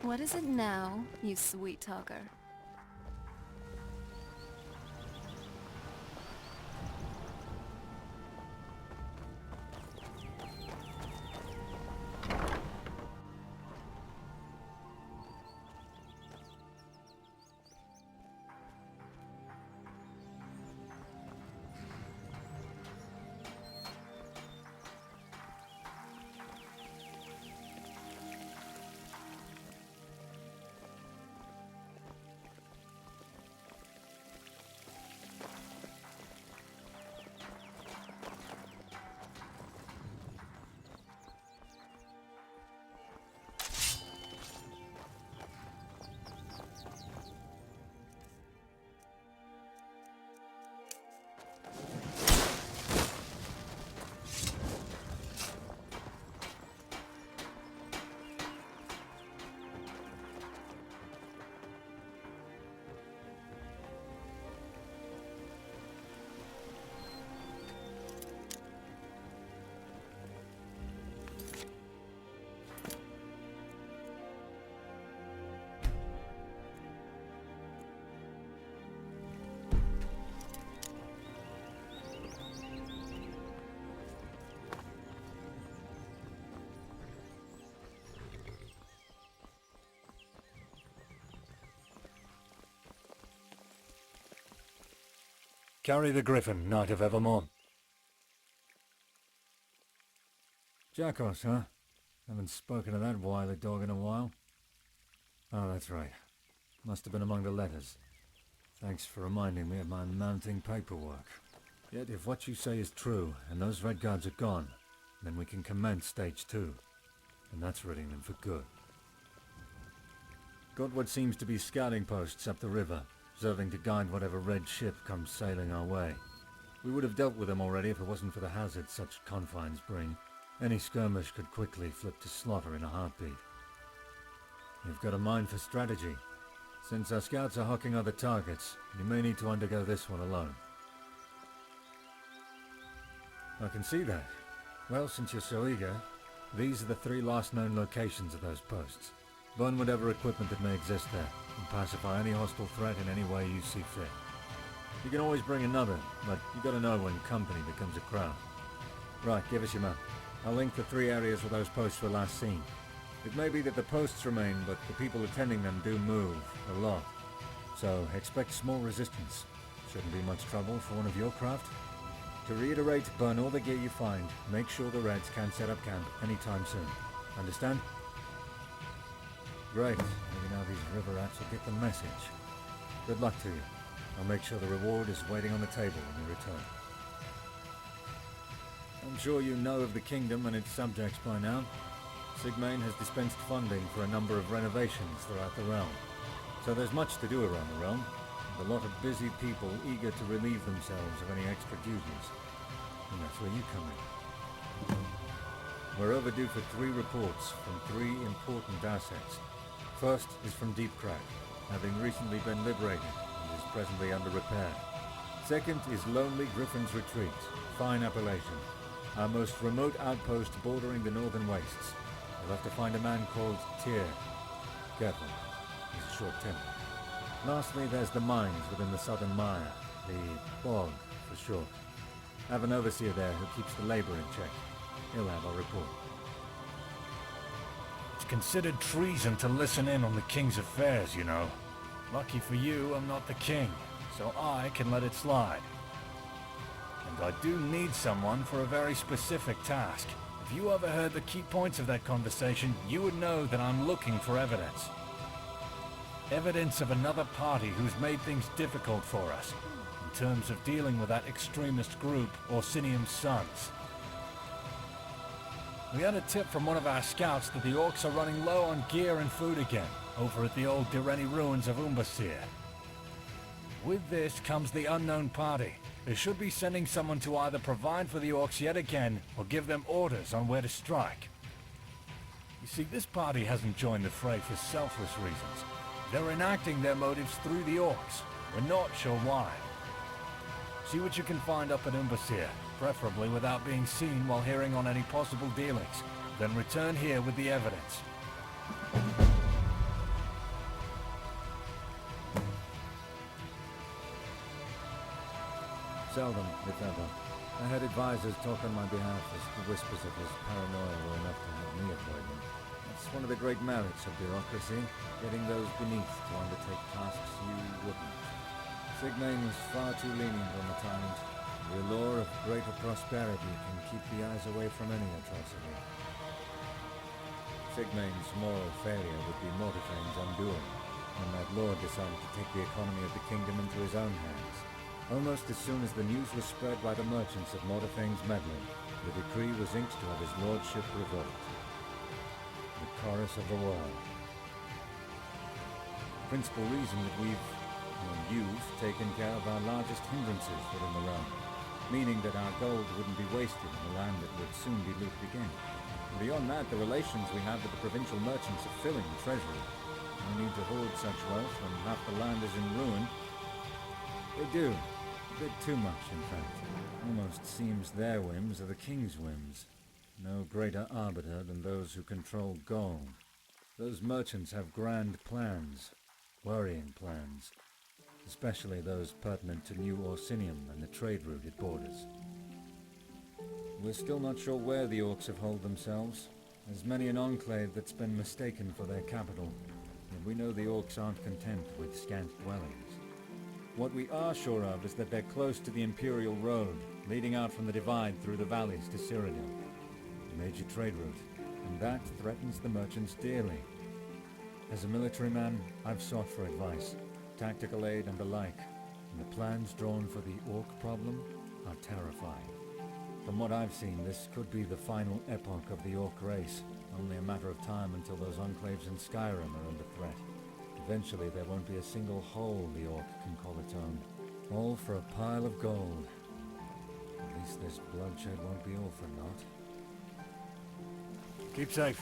What is it now, you sweet talker? Carry the Griffin, Knight of Evermore. Jackos, huh? Haven't spoken to that wily dog in a while. Oh, that's right. Must have been among the letters. Thanks for reminding me of my mounting paperwork. Yet if what you say is true, and those Red Guards are gone, then we can commence Stage 2. And that's ridding them for good. Got what seems to be scouting posts up the river, serving to guide whatever red ship comes sailing our way. We would have dealt with them already if it wasn't for the hazards such confines bring. Any skirmish could quickly flip to slaughter in a heartbeat. You've got a mind for strategy. Since our scouts are hawking other targets, you may need to undergo this one alone. I can see that. Well, since you're so eager, these are the 3 last known locations of those posts. Burn whatever equipment that may exist there, and pacify any hostile threat in any way you see fit. You can always bring another, but you gotta know when company becomes a crowd. Right, give us your map. I'll link the 3 areas where those posts were last seen. It may be that the posts remain, but the people attending them do move, a lot. So expect small resistance. Shouldn't be much trouble for one of your craft. To reiterate, burn all the gear you find. Make sure the Reds can't set up camp anytime soon. Understand? Great. Maybe now these river rats will get the message. Good luck to you. I'll make sure the reward is waiting on the table when you return. I'm sure you know of the kingdom and its subjects by now. Sigmane has dispensed funding for a number of renovations throughout the realm. So there's much to do around the realm, and a lot of busy people eager to relieve themselves of any extra duties. And that's where you come in. We're overdue for 3 reports from 3 important assets. First is from Deep Crack, having recently been liberated and is presently under repair. Second is Lonely Griffin's Retreat, fine appellation, our most remote outpost bordering the northern wastes. We'll have to find a man called Tyr. Careful, he's a short temper. Lastly, there's the mines within the southern mire, the bog for short. Have an overseer there who keeps the labor in check. He'll have our report. It's considered treason to listen in on the king's affairs, you know. Lucky for you, I'm not the king, so I can let it slide. And I do need someone for a very specific task. If you overheard the key points of that conversation, you would know that I'm looking for evidence. Evidence of another party who's made things difficult for us, in terms of dealing with that extremist group, Orsinium's Sons. We had a tip from one of our scouts that the orcs are running low on gear and food again, over at the old Direni ruins of Umbasir. With this comes the unknown party. They should be sending someone to either provide for the orcs yet again, or give them orders on where to strike. You see, this party hasn't joined the fray for selfless reasons. They're enacting their motives through the orcs. We're not sure why. See what you can find up at Umbasir, preferably without being seen while hearing on any possible dealings. Then return here with the evidence. Seldom, if ever. I had advisors talk on my behalf as the whispers of his paranoia were enough to have me avoid him. It's one of the great merits of bureaucracy, getting those beneath to undertake tasks you wouldn't. Sigmane was far too lenient on the times. The allure of greater prosperity can keep the eyes away from any atrocity. Sigmane's moral failure would be Mortafang's undoing, when that lord decided to take the economy of the kingdom into his own hands. Almost as soon as the news was spread by the merchants of Mortafang's meddling, the decree was inked to have his lordship revoked. The chorus of the world. The principal reason that you've taken care of our largest hindrances within the realm, meaning that our gold wouldn't be wasted in a land that would soon be looted again. Beyond that, the relations we have with the provincial merchants are filling the treasury. No need to hoard such wealth when half the land is in ruin. They do. A bit too much, in fact. Almost seems their whims are the king's whims. No greater arbiter than those who control gold. Those merchants have grand plans. Worrying plans. Especially those pertinent to New Orsinium and the trade route it borders. We're still not sure where the orcs have holed themselves. There's many an enclave that's been mistaken for their capital, and we know the orcs aren't content with scant dwellings. What we are sure of is that they're close to the Imperial Road, leading out from the Divide through the valleys to Cyrodiil, a major trade route, and that threatens the merchants dearly. As a military man, I've sought for advice, tactical aid and the like, and the plans drawn for the orc problem are terrifying. From what I've seen, this could be the final epoch of the orc race, only a matter of time until those enclaves in Skyrim are under threat. Eventually there won't be a single hole the orc can call its own. All for a pile of gold. At least this bloodshed won't be all for naught. Keep safe.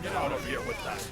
Get out of here with that.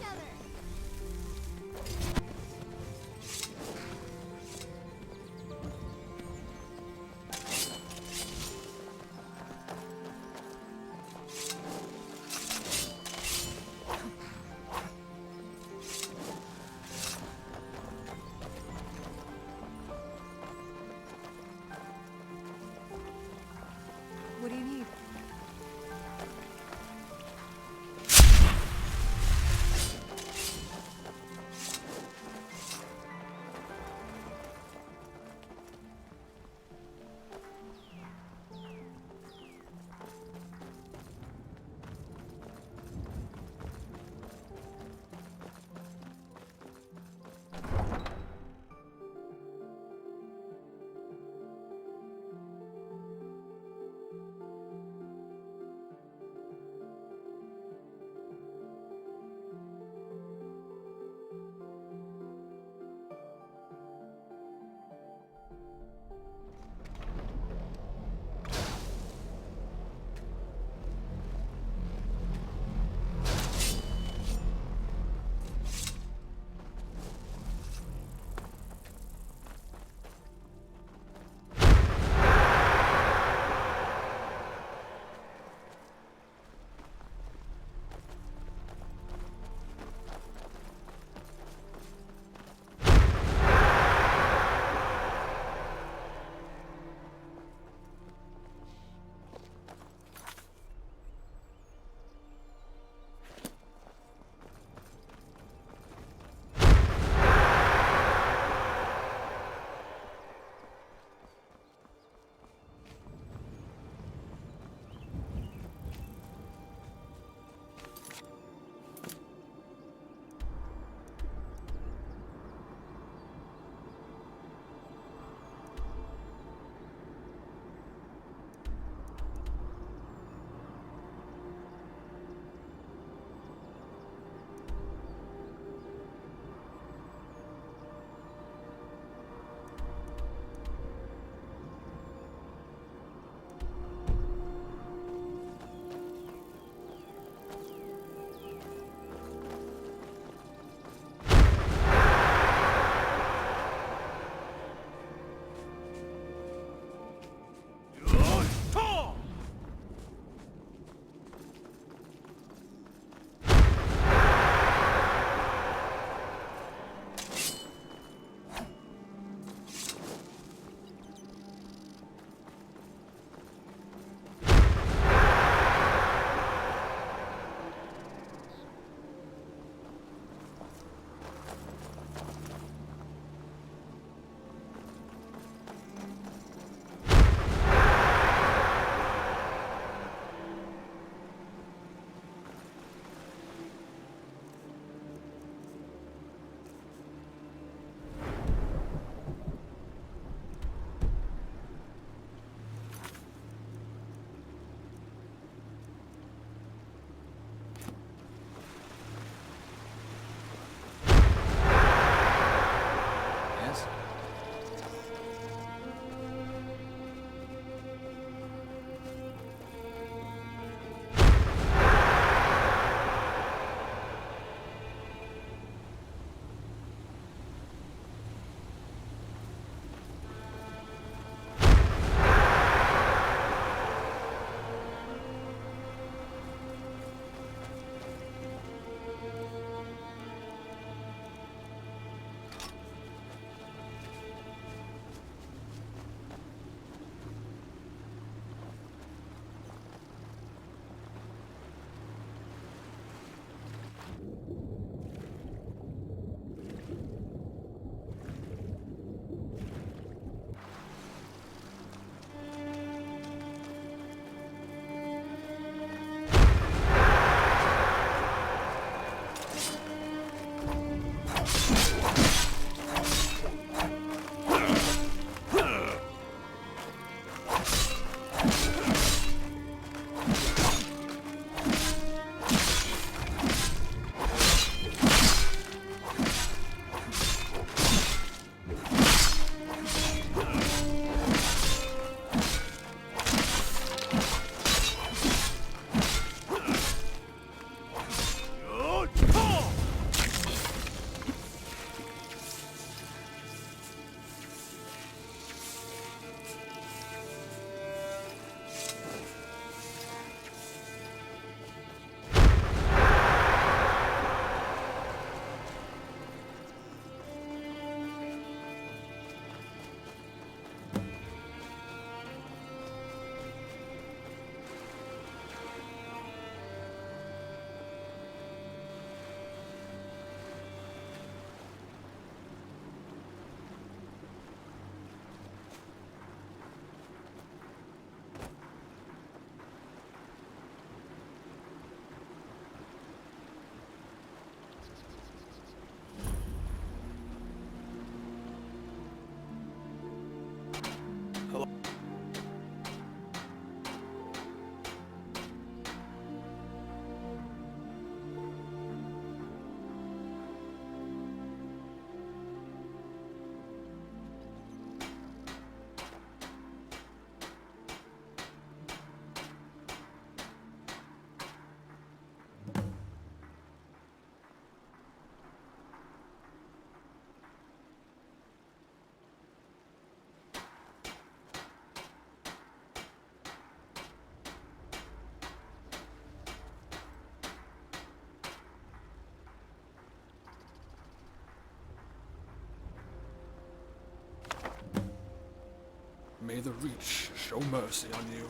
May the Reach show mercy on you.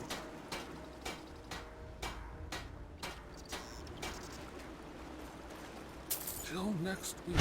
Till next week.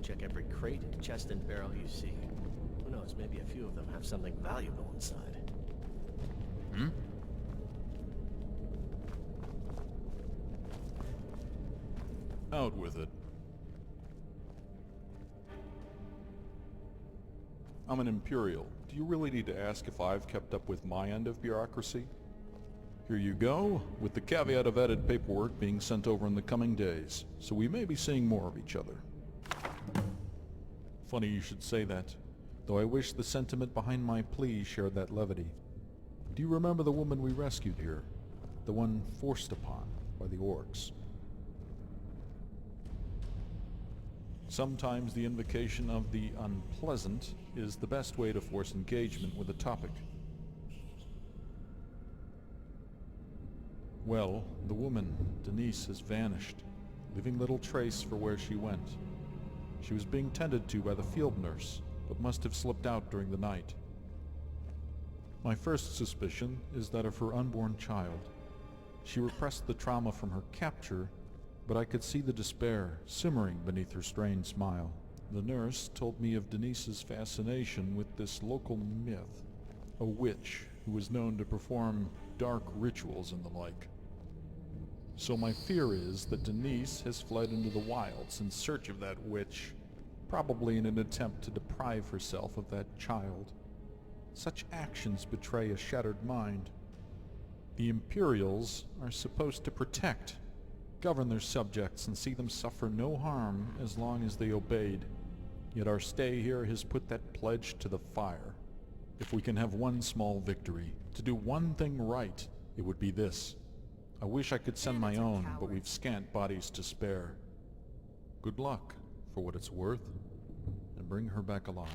Check every crate, chest, and barrel you see. Who knows, maybe a few of them have something valuable inside. Hmm? Out with it. I'm an Imperial. Do you really need to ask if I've kept up with my end of bureaucracy? Here you go, with the caveat of added paperwork being sent over in the coming days, so we may be seeing more of each other. Funny you should say that, though I wish the sentiment behind my plea shared that levity. Do you remember the woman we rescued here? The one forced upon by the orcs? Sometimes the invocation of the unpleasant is the best way to force engagement with a topic. Well, the woman, Denise, has vanished, leaving little trace for where she went. She was being tended to by the field nurse, but must have slipped out during the night. My first suspicion is that of her unborn child. She repressed the trauma from her capture, but I could see the despair simmering beneath her strained smile. The nurse told me of Denise's fascination with this local myth, a witch who was known to perform dark rituals and the like. So my fear is that Denise has fled into the wilds in search of that witch, probably in an attempt to deprive herself of that child. Such actions betray a shattered mind. The Imperials are supposed to protect, govern their subjects, and see them suffer no harm as long as they obeyed. Yet our stay here has put that pledge to the fire. If we can have one small victory, to do one thing right, it would be this. I wish I could send my own, but we've scant bodies to spare. Good luck, for what it's worth, and bring her back alive.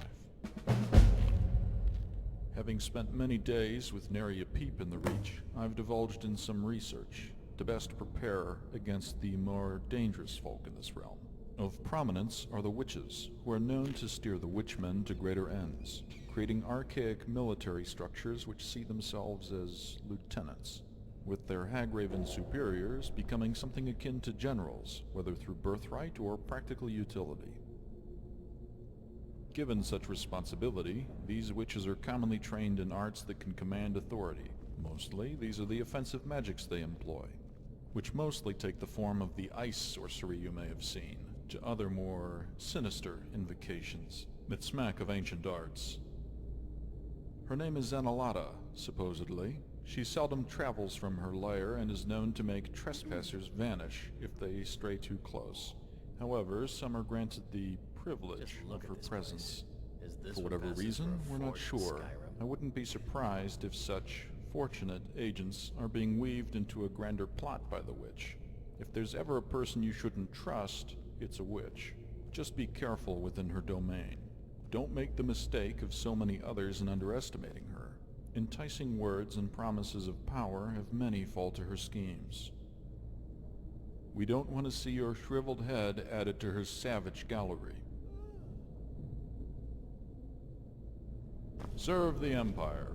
Having spent many days with nary a peep in the Reach, I've divulged in some research to best prepare against the more dangerous folk in this realm. Of prominence are the witches, who are known to steer the witchmen to greater ends, creating archaic military structures which see themselves as lieutenants, with their hag-raven superiors becoming something akin to generals, whether through birthright or practical utility. Given such responsibility, these witches are commonly trained in arts that can command authority. Mostly, these are the offensive magics they employ, which mostly take the form of the ice sorcery you may have seen, to other more sinister invocations that smack of ancient arts. Her name is Zanalata, supposedly. She seldom travels from her lair and is known to make trespassers vanish if they stray too close. However, some are granted the privilege of her presence. For whatever reason, we're not sure. I wouldn't be surprised if such unfortunate agents are being weaved into a grander plot by the witch. If there's ever a person you shouldn't trust, it's a witch. Just be careful within her domain. Don't make the mistake of so many others in underestimating her. Enticing words and promises of power have many fall to her schemes. We don't want to see your shriveled head added to her savage gallery. Serve the Empire.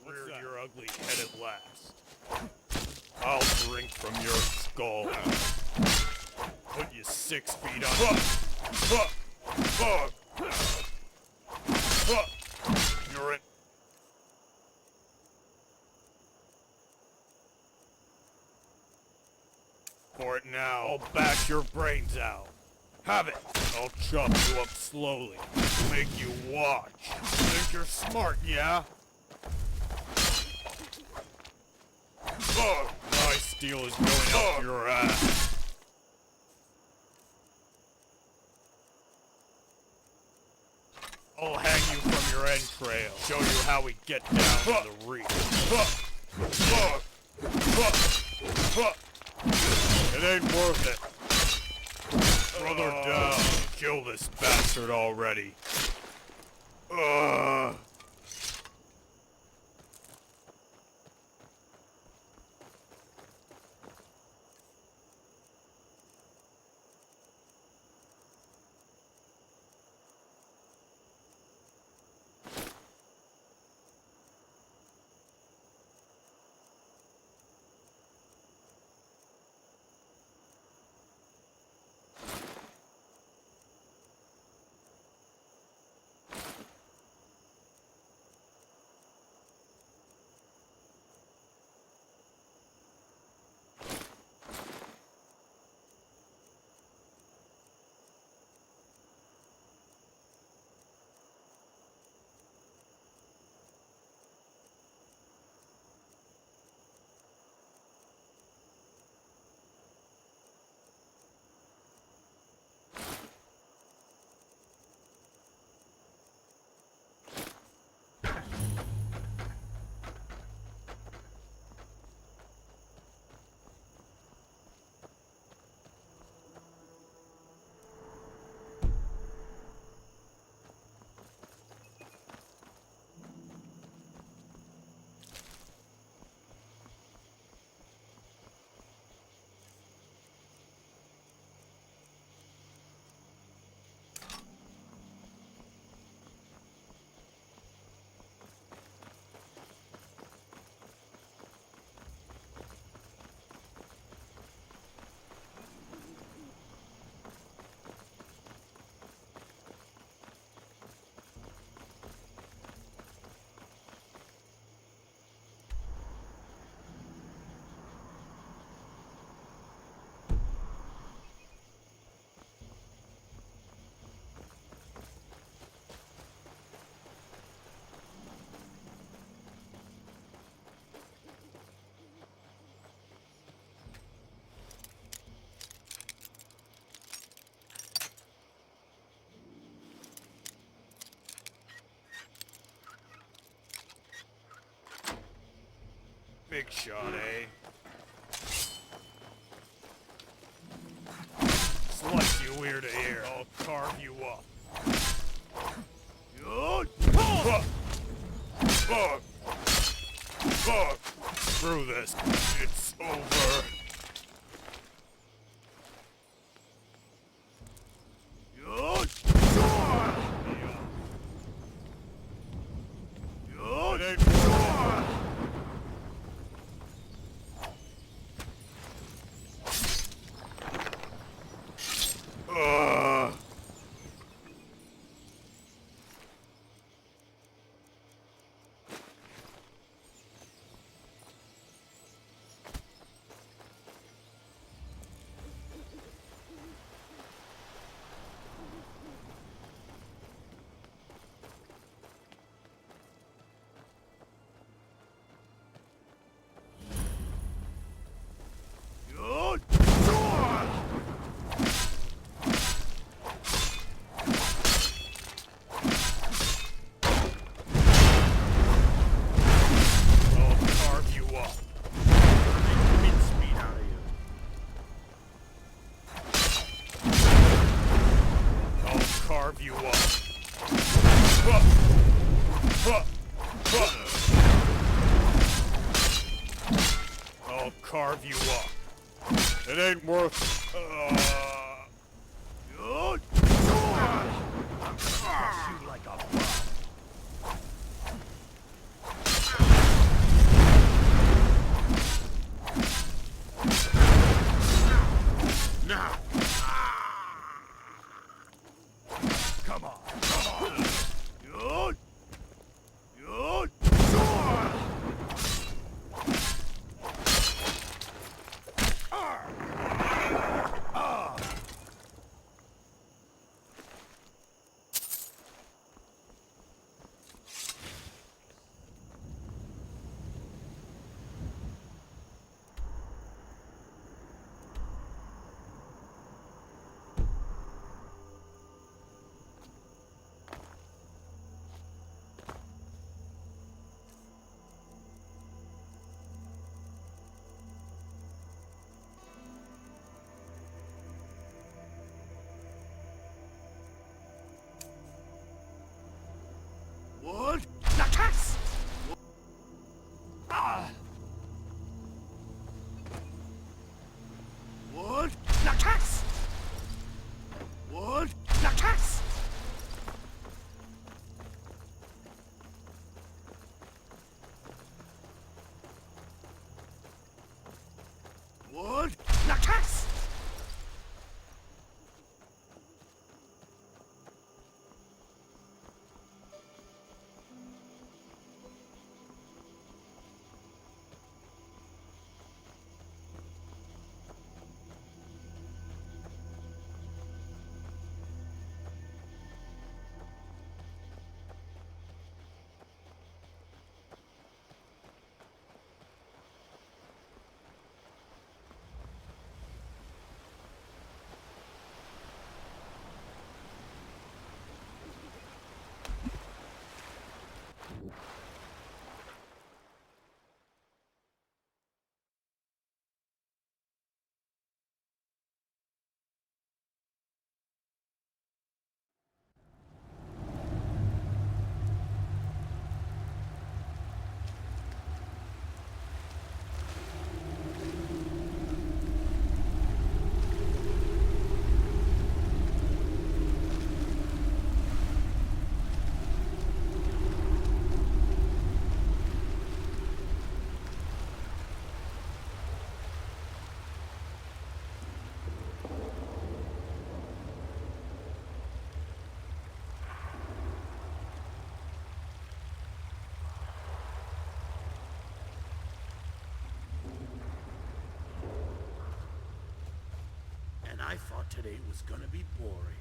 Rear your ugly head at last. I'll drink from your skull. Put you 6 feet on. You're in. For it now, I'll bash your brains out. Have it! I'll chop you up slowly. Make you watch. Think you're smart, yeah? My steel is going up your ass. I'll hang you from your entrails. Show you how we get down to the reef. It ain't worth it. Brother down. Kill this bastard already. Big shot, eh? Slice you ear to ear. I'll carve you up. Screw this. It's over. I'll carve you up. It ain't worth... You like a bug. Now! Come on, come on! Wood! Nakas! Ah! Wood! Nakas! Wood! Nakas! Wood! Nakas! And I thought today was gonna be boring.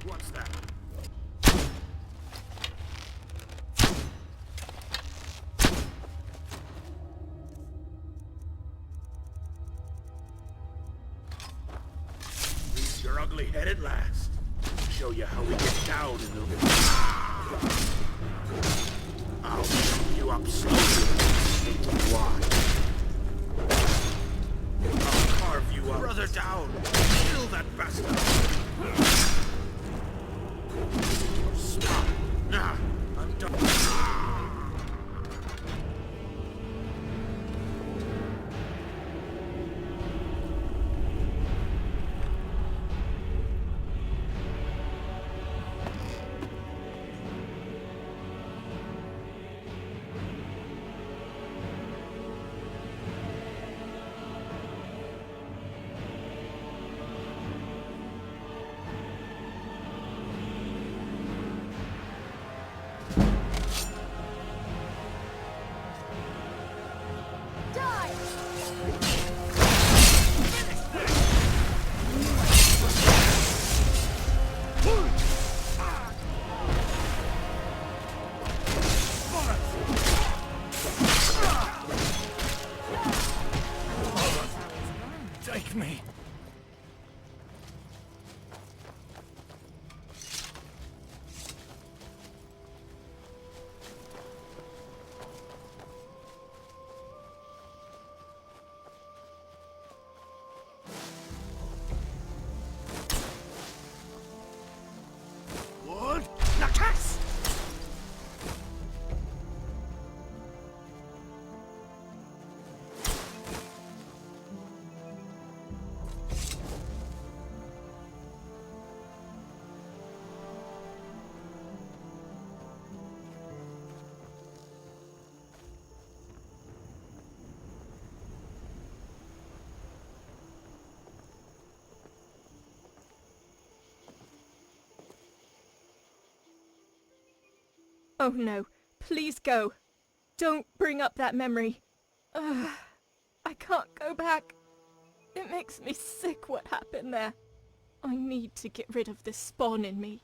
What's that? Reach your ugly head at last. Show you how we get down in the river. I'll chop you up slowly. Why? I'll carve you up. Brother down. Kill that bastard. Stop. Nah, I'm done. Oh no, please go. Don't bring up that memory. I can't go back. It makes me sick what happened there. I need to get rid of this spawn in me.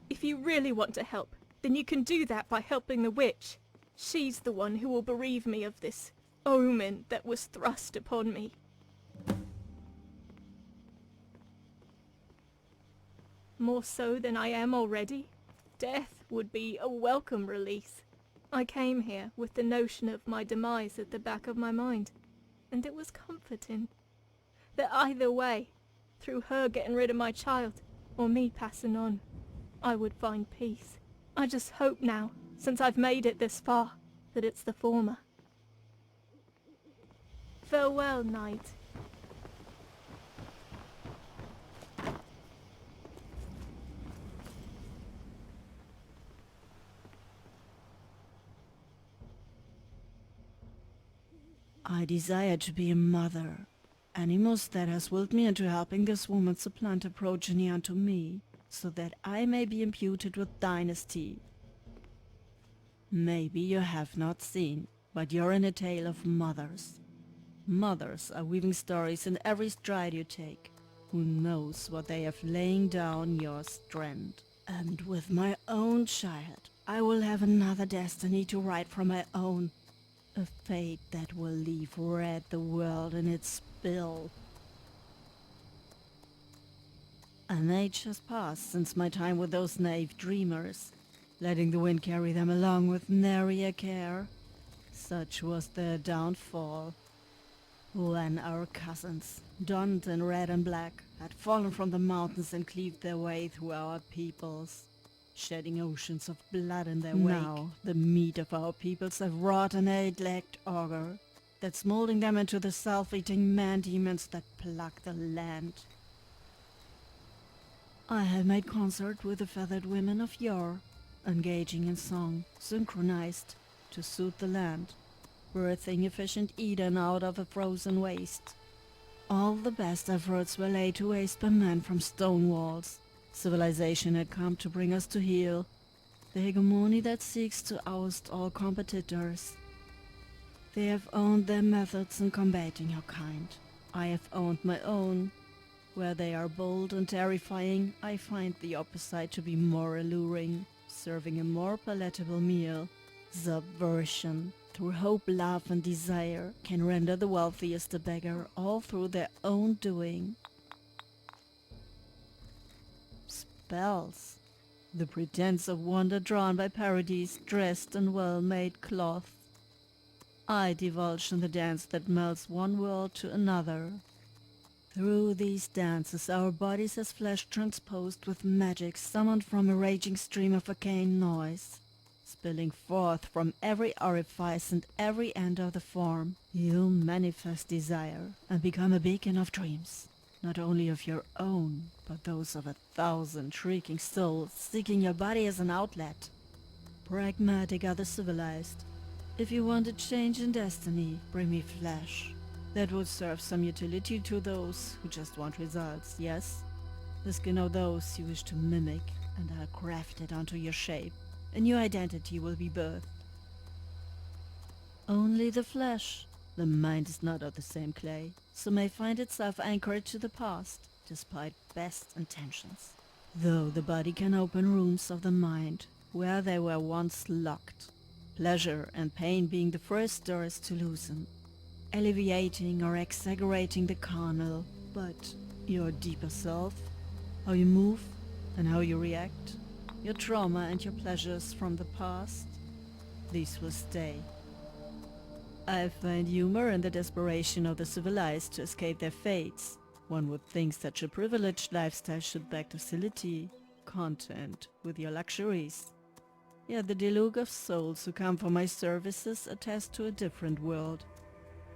If you really want to help, then you can do that by helping the witch. She's the one who will bereave me of this omen that was thrust upon me. More so than I am already. Death would be a welcome release. I came here with the notion of my demise at the back of my mind, and it was comforting. That either way, through her getting rid of my child, or me passing on, I would find peace. I just hope now, since I've made it this far, that it's the former. Farewell, knight. I desire to be a mother. Animus that has willed me into helping this woman supplant a progeny unto me, so that I may be imputed with dynasty. Maybe you have not seen, but you're in a tale of mothers. Mothers are weaving stories in every stride you take. Who knows what they have laying down your strand. And with my own child, I will have another destiny to write from my own. A fate that will leave red the world in its spill. An age has passed since my time with those naive dreamers, letting the wind carry them along with nary a care. Such was their downfall. When our cousins, donned in red and black, had fallen from the mountains and cleaved their way through our peoples, shedding oceans of blood in their wake. Now, the meat of our peoples have wrought an eight-legged ogre that's molding them into the self-eating man-demons that plague the land. I have made concert with the feathered women of yore, engaging in song, synchronized, to soothe the land, birthing efficient Eden out of a frozen waste. All the best efforts were laid to waste by men from stone walls. Civilization had come to bring us to heel, the hegemony that seeks to oust all competitors. They have owned their methods in combating your kind. I have owned my own. Where they are bold and terrifying, I find the opposite to be more alluring, serving a more palatable meal. Subversion, through hope, love, and desire, can render the wealthiest a beggar, all through their own doing. Spells, the pretense of wonder drawn by parodies dressed in well-made cloth. I divulge in the dance that melts one world to another. Through these dances our bodies as flesh transposed with magic summoned from a raging stream of arcane noise, spilling forth from every orifice and every end of the form. You manifest desire and become a beacon of dreams. Not only of your own, but those of 1,000 shrieking souls seeking your body as an outlet. Pragmatic are the civilized. If you want a change in destiny, bring me flesh. That would serve some utility to those who just want results, yes? The skin of those you wish to mimic, and I'll craft it onto your shape. A new identity will be birthed. Only the flesh. The mind is not of the same clay, so may find itself anchored to the past, despite best intentions. Though the body can open rooms of the mind, where they were once locked, pleasure and pain being the first doors to loosen, alleviating or exaggerating the carnal, but your deeper self, how you move and how you react, your trauma and your pleasures from the past, these will stay. I find humor in the desperation of the civilized to escape their fates. One would think such a privileged lifestyle should beg docility, content with your luxuries. Yet the deluge of souls who come for my services attest to a different world.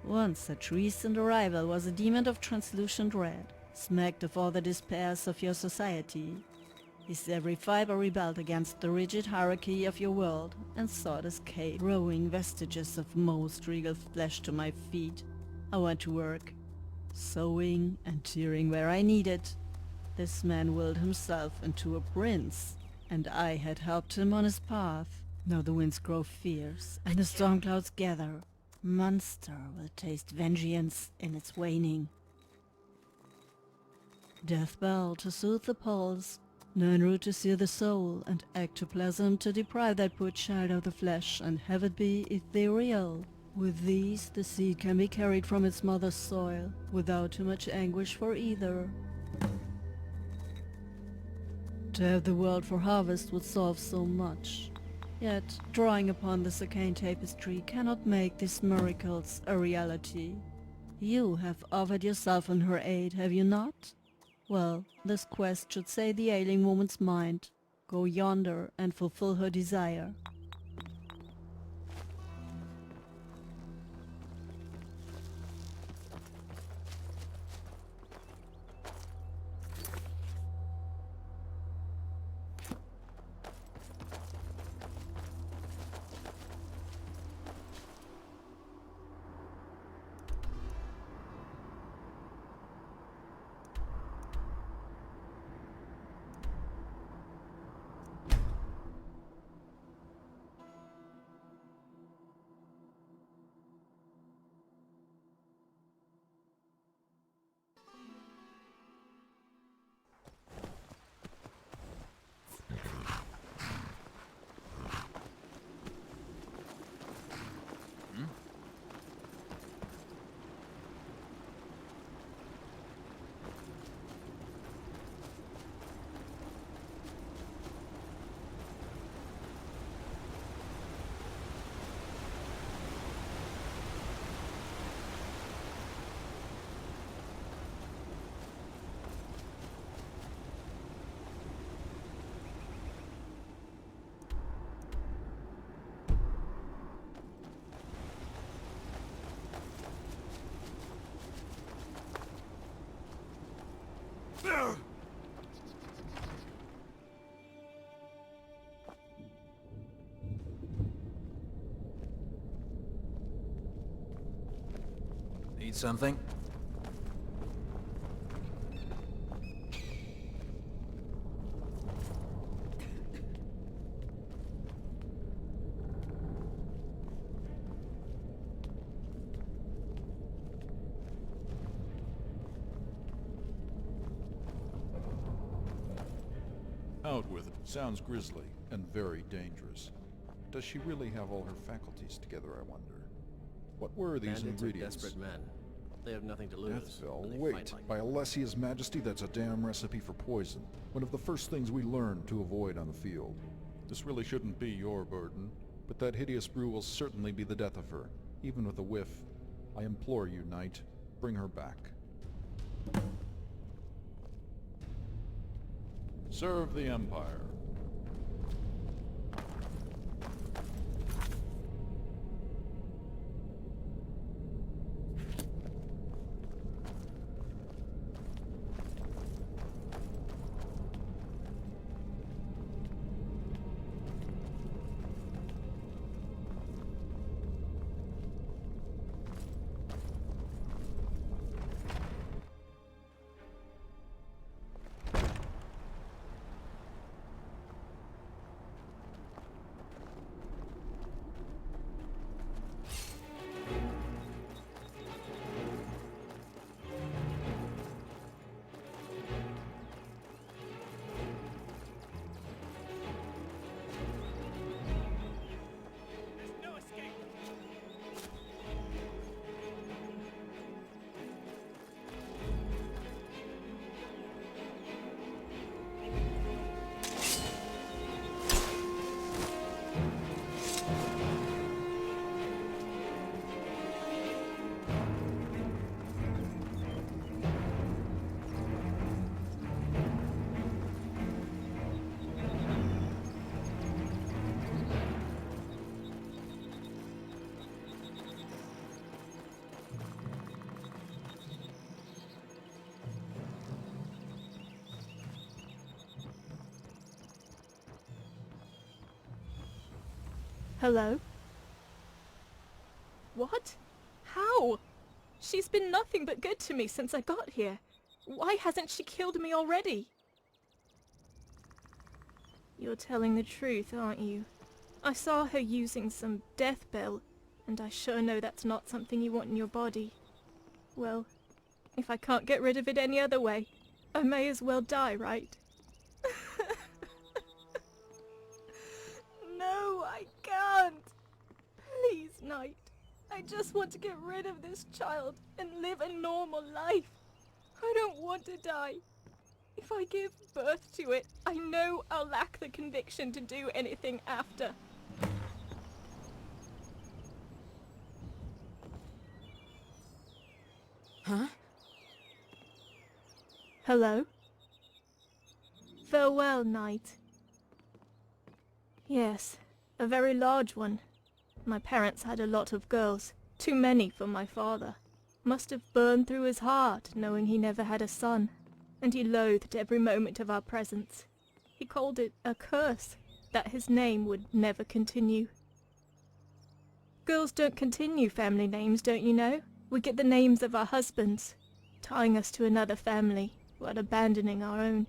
Once such recent arrival was a demon of translucent red, smacked of all the despairs of your society. His every fiber rebelled against the rigid hierarchy of your world and sought escape, throwing vestiges of most regal flesh to my feet. I went to work, sewing and tearing where I needed. This man willed himself into a prince, and I had helped him on his path. Now the winds grow fierce, and the storm clouds gather. Monster will taste vengeance in its waning. Death bell to soothe the pulse, nine root to sear the soul, and ectoplasm to deprive that poor child of the flesh and have it be ethereal. With these, the seed can be carried from its mother's soil, without too much anguish for either. To have the world for harvest would solve so much. Yet, drawing upon this arcane tapestry cannot make these miracles a reality. You have offered yourself in her aid, have you not? Well, this quest should say the ailing woman's mind. Go yonder and fulfill her desire. Need something? Out with it. Sounds grisly and very dangerous. Does she really have all her faculties together, I wonder? What were these Bandits are ingredients? desperate men. They have nothing to lose. Deathfell, and they wait. fight like By Alessia's Majesty, that's a damn recipe for poison. One of the first things we learned to avoid on the field. This really shouldn't be your burden, but that hideous brew will certainly be the death of her, even with a whiff. I implore you, Knight, bring her back. Serve the Empire. Hello? What? How? She's been nothing but good to me since I got here. Why hasn't she killed me already? You're telling the truth, aren't you? I saw her using some death bell, and I sure know that's not something you want in your body. Well, if I can't get rid of it any other way, I may as well die, right? No, I can't. Please, Knight. I just want to get rid of this child and live a normal life. I don't want to die. If I give birth to it, I know I'll lack the conviction to do anything after. Huh? Hello? Farewell, Knight. Yes, a very large one. My parents had a lot of girls, too many for my father. Must have burned through his heart, knowing he never had a son, and he loathed every moment of our presence. He called it a curse, that his name would never continue. Girls don't continue family names, don't you know? We get the names of our husbands, tying us to another family, while abandoning our own.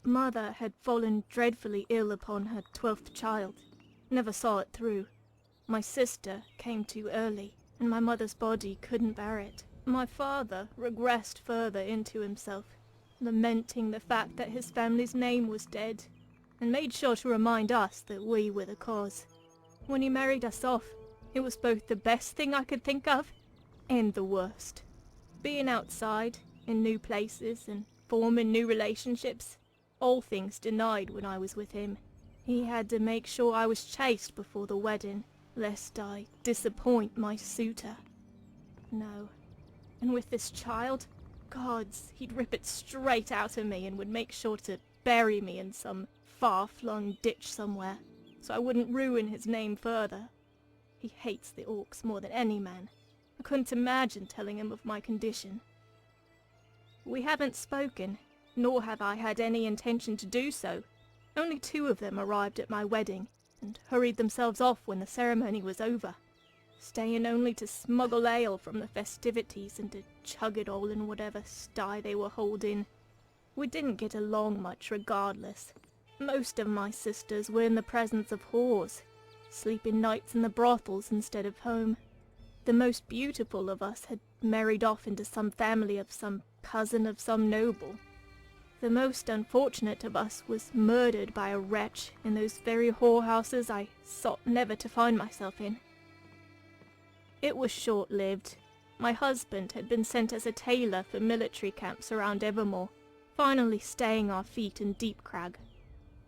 Mother had fallen dreadfully ill upon her 12th child. Never saw it through. My sister came too early, and my mother's body couldn't bear it. My father regressed further into himself, lamenting the fact that his family's name was dead, and made sure to remind us that we were the cause. When he married us off, it was both the best thing I could think of, and the worst. Being outside, in new places, and forming new relationships, all things denied when I was with him. He had to make sure I was chaste before the wedding, lest I disappoint my suitor. No. And with this child, gods, he'd rip it straight out of me and would make sure to bury me in some far-flung ditch somewhere, so I wouldn't ruin his name further. He hates the orcs more than any man. I couldn't imagine telling him of my condition. We haven't spoken, nor have I had any intention to do so. Only 2 of them arrived at my wedding, and hurried themselves off when the ceremony was over, staying only to smuggle ale from the festivities and to chug it all in whatever sty they were holding. We didn't get along much regardless. Most of my sisters were in the presence of whores, sleeping nights in the brothels instead of home. The most beautiful of us had married off into some family of some cousin of some noble. The most unfortunate of us was murdered by a wretch in those very whorehouses I sought never to find myself in. It was short-lived. My husband had been sent as a tailor for military camps around Evermore, finally staying our feet in Deep Crag.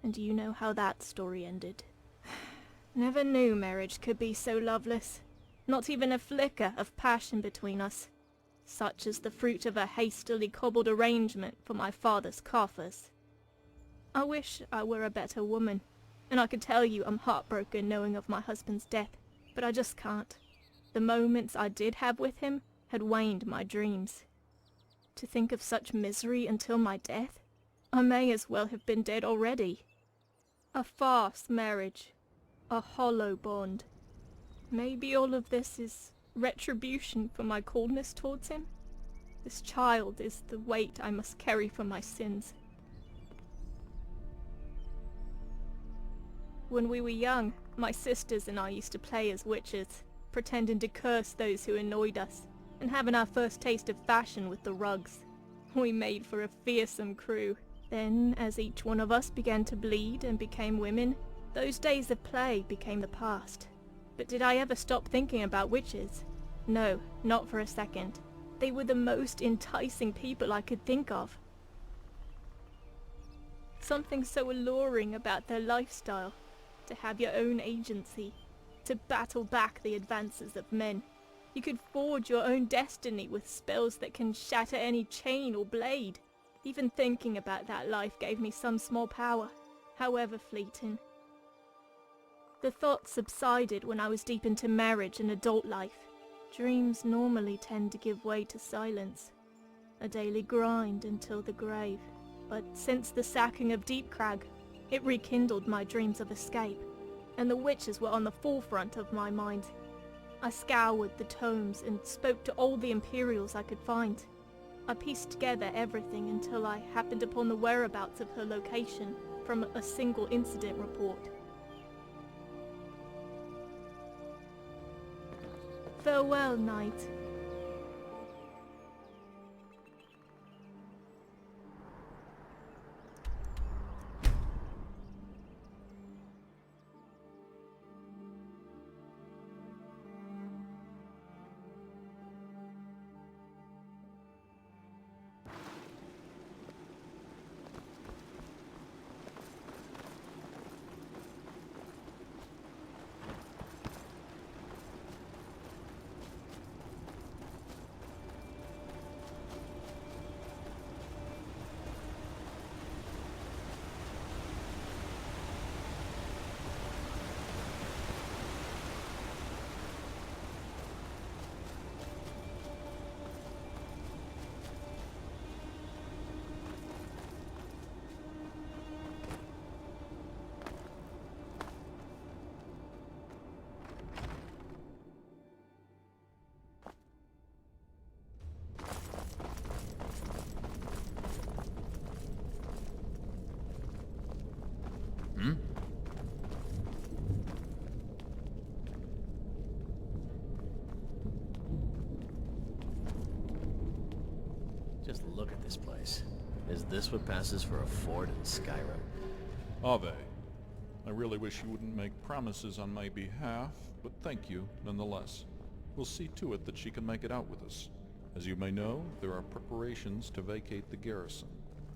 And you know how that story ended. Never knew marriage could be so loveless. Not even a flicker of passion between us. Such as the fruit of a hastily cobbled arrangement for my father's coffers. I wish I were a better woman, and I could tell you I'm heartbroken knowing of my husband's death, but I just can't. The moments I did have with him had waned my dreams. To think of such misery until my death? I may as well have been dead already. A farce marriage. A hollow bond. Maybe all of this is retribution for my coldness towards him? This child is the weight I must carry for my sins. When we were young, my sisters and I used to play as witches, pretending to curse those who annoyed us, and having our first taste of fashion with the rugs. We made for a fearsome crew. Then, as each one of us began to bleed and became women, those days of play became the past. But did I ever stop thinking about witches? No, not for a second. They were the most enticing people I could think of. Something so alluring about their lifestyle. To have your own agency. To battle back the advances of men. You could forge your own destiny with spells that can shatter any chain or blade. Even thinking about that life gave me some small power, however fleeting. The thoughts subsided when I was deep into marriage and adult life. Dreams normally tend to give way to silence. A daily grind until the grave. But since the sacking of Deep Crag, it rekindled my dreams of escape, and the witches were on the forefront of my mind. I scoured the tomes and spoke to all the Imperials I could find. I pieced together everything until I happened upon the whereabouts of her location, from a single incident report. Farewell, knight. Just look at this place. Is this what passes for a fort in Skyrim? Ave. I really wish you wouldn't make promises on my behalf, but thank you nonetheless. We'll see to it that she can make it out with us. As you may know, there are preparations to vacate the garrison.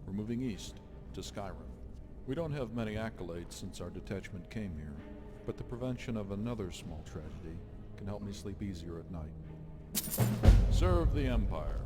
We're moving east, to Skyrim. We don't have many accolades since our detachment came here, but the prevention of another small tragedy can help me sleep easier at night. Serve the Empire.